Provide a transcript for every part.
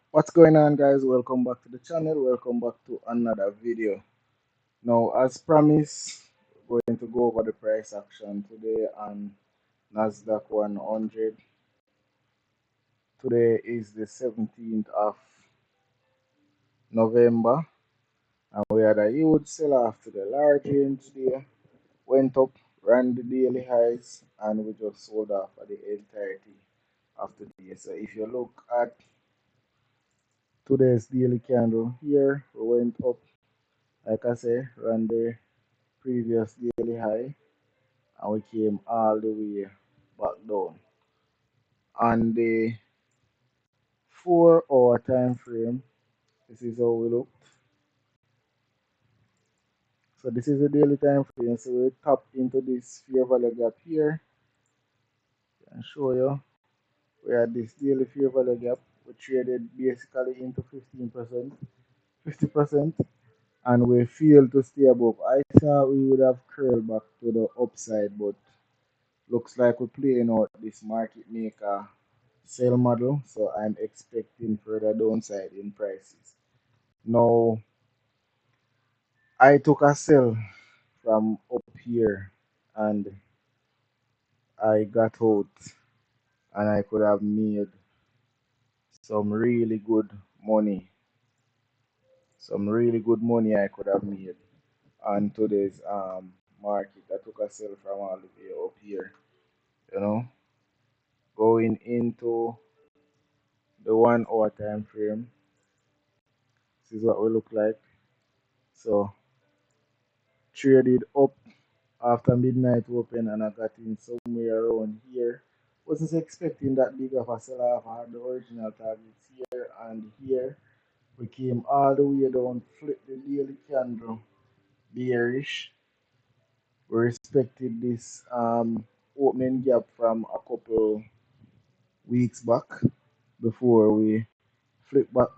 What's going on, guys? Welcome back to the channel. Welcome back to another video. Now, as promised, we're going to go over the price action today on Nasdaq 100. Today is the 17th of November, and we had a huge sell off to the large range today. Went up, ran the daily highs, and we just sold off at the entirety of the day. So if you look at today's daily candle here, we went up, like I say, ran the previous daily high, and we came all the way back down. On the 4 hour time frame, this is how we looked. So this is the daily time frame. So we tap into this fair value gap here and show you we had this daily fair value gap. We traded basically into 15%, 50%, and we failed to stay above. I thought we would have curled back to the upside, but looks like we're playing out this market maker sell model, so I'm expecting further downside in prices. Now, I took a sell from up here and I got out, and I could have made some really good money. Some really good money I could have made on today's market. I took a sell from all the way up here, you know, going into the 1 hour time frame. This is what we look like. So traded up after midnight open, and I got in somewhere around here. Wasn't expecting that big of a sell off. I had the original targets here and here. We came all the way down, flipped the daily candle bearish. We respected this opening gap from a couple weeks back before we flipped back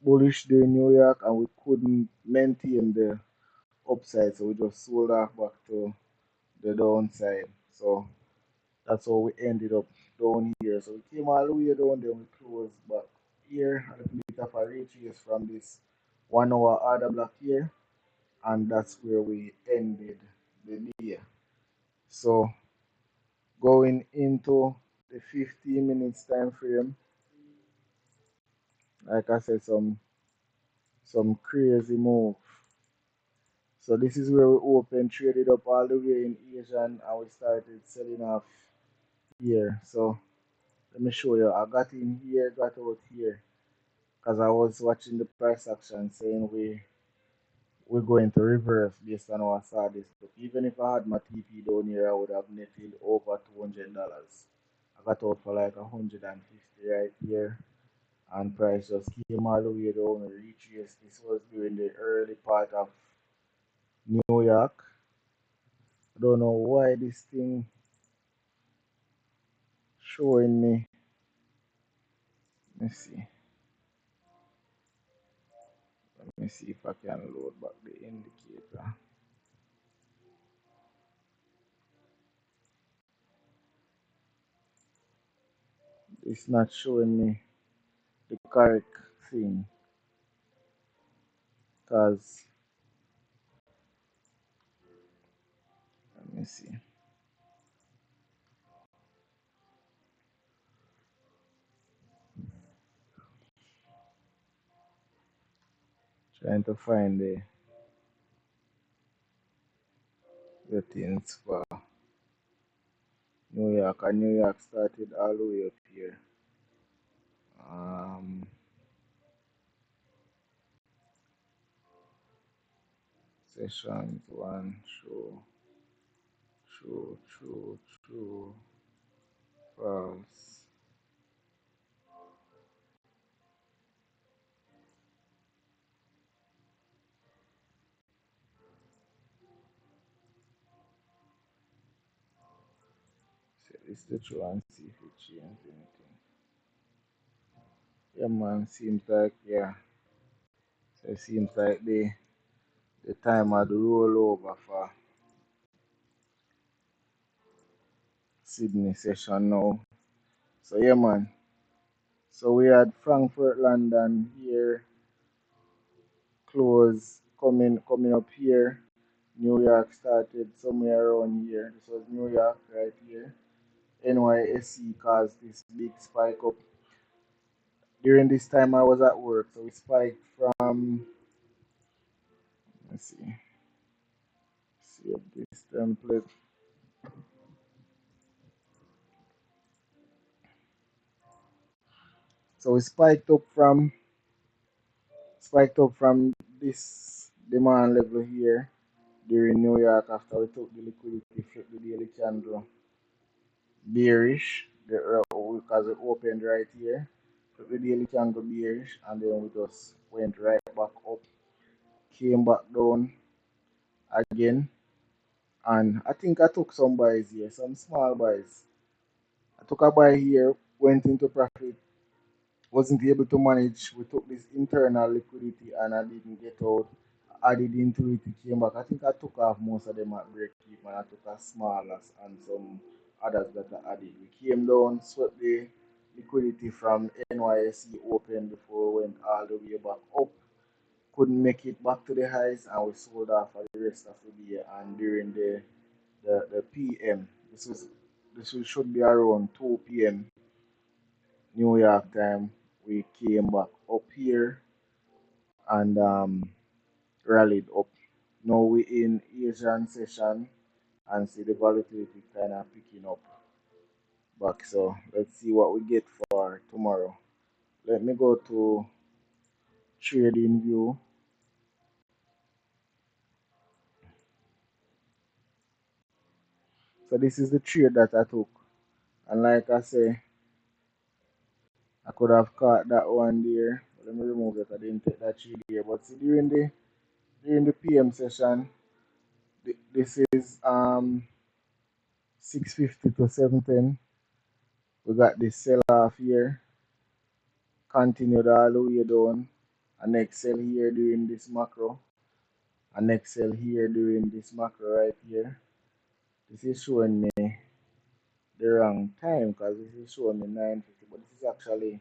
bullish during New York, and we couldn't maintain the upside, so we just sold off back to the downside. So that's how we ended up down here. So we came all the way down, then we closed back here, a little bit of a retrace from this 1 hour order block here, and that's where we ended the day. So going into the 15 minutes time frame, like I said, some crazy move. So this is where we opened, traded up all the way in Asian, and we started selling off here. So let me show you. I got in here, got out here, because I was watching the price action saying we're going to reverse based on how I saw this. But even if I had my TP down here, I would have netted over $200. I got out for like 150 right here, and price just came all the way down and retraced. This was during the early part of New York. I don't know why this thing showing me. Let's see. Let me see if I can load back the indicator. It's not showing me the correct thing, because let me see. Trying to find the things for New York, and New York started all the way up here. Um, Sessions one, true, false. So it's the true and see if it changes anything. Yeah, man, seems like, yeah. So it seems like the time had roll over for Sydney session now. So yeah, man. So we had Frankfurt, London here, close coming up here. New York started somewhere around here. This was New York right here. NYSE caused this big spike up. During this time I was at work, so we spiked from, let's see if this template. So we spiked up from this demand level here during New York after we took the liquidity, flipped the daily candle bearish, because it opened right here, flipped the daily candle bearish, and then we just went right back up, came back down again, and I think I took some buys here, some small buys. I took a buy here, went into profit, wasn't able to manage. We took this internal liquidity and I didn't get out. Added into it, it came back. I think I took off most of them at break even. I took a small loss and some others that I added. We came down, swept the liquidity from NYSE open before we went all the way back up. Couldn't make it back to the highs and we sold off for the rest of the day. And during the PM, should be around 2 p.m. New York time, we came back up here and rallied up. Now we in Asian session and see the volatility kind of picking up back. So let's see what we get for tomorrow. Let me go to trading view. So this is the trade that I took. And like I say, I could have caught that one there. Let me remove it. I didn't take that trade there. But see during the PM session, this is 650 to 710. We got this sell off here, continued all the way down, a next sell here during this macro, a next sell here during this macro right here. This is showing me the wrong time because this is showing me 950, but this is actually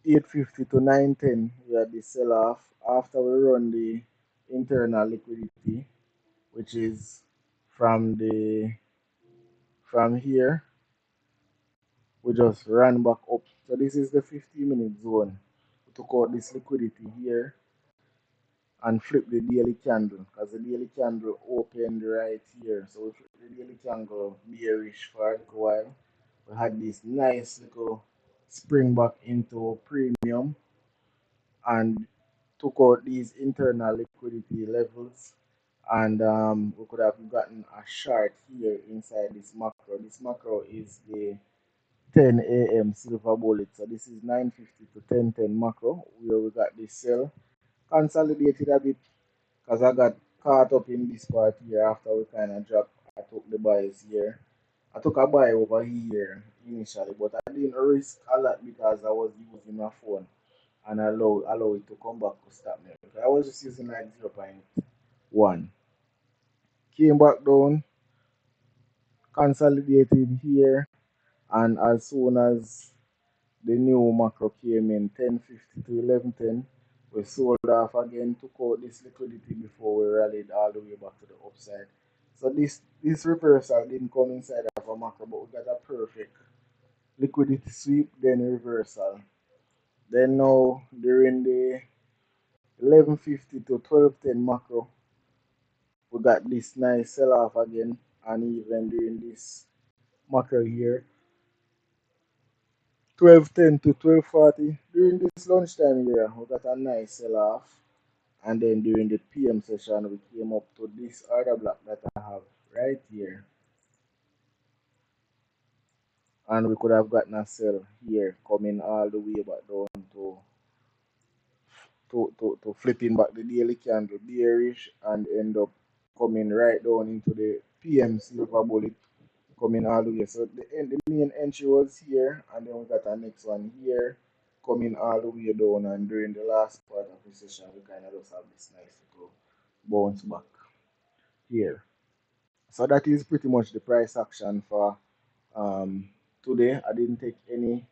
850 to 910. We had this sell off after we run the internal liquidity, which is from the from here. We just ran back up. So this is the 50-minute zone. We took out this liquidity here and flip the daily candle because the daily candle opened right here. So we flipped the daily candle bearish for a little while. We had this nice little spring back into premium and took out these internal liquidity levels. And we could have gotten a short here inside this macro. This macro is the 10 a.m. silver bullet. So this is 950 to 1010 macro where we got this sell. Consolidated a bit because I got caught up in this part here after we kind of dropped. I took the buys here. I took a buy over here initially, but I didn't risk a lot because I was using my phone and allow it to come back to stop me. I was just using like 0.1. Came back down, consolidated here, and as soon as the new macro came in 1050 to 1110, we sold off again, took out this liquidity before we rallied all the way back to the upside. So this reversal didn't come inside of a macro, but we got a perfect liquidity sweep, then reversal. Then now during the 1150 to 1210 macro, we got this nice sell off again, and even during this macro here, 1210 to 1240 during this lunchtime here, we got a nice sell off. And then during the PM session, we came up to this order block that I have right here. And we could have gotten a sell here coming all the way back down to flipping back the daily candle bearish and end up coming right down into the PM silver bullet coming all the way. So the main entry was here, and then we got our next one here coming all the way down. And during the last part of the session, we kind of just have this nice little bounce back here. So that is pretty much the price action for today. I didn't take any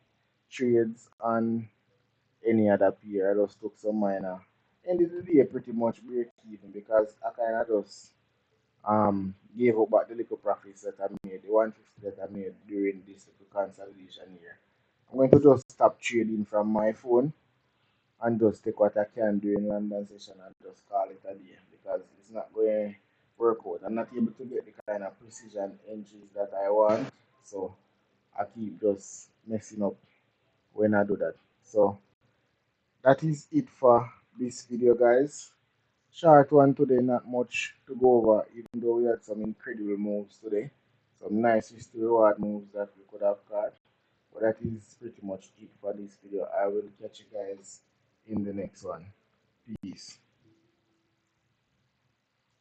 trades on any other pair. I just took some minor. Ended the day pretty much break even because I kind of just gave up back the little profits that I made, the 150 that I made during this little consolidation here. I'm going to just stop trading from my phone and just take what I can during London session and just call it a day because it's not going to work out. I'm not able to get the kind of precision entries that I want, so I keep just messing up when I do that. So that is it for this video, guys. Short one today, not much to go over, even though we had some incredible moves today. Some nice history reward moves that we could have caught. But that is pretty much it for this video. I will catch you guys in the next one. Peace.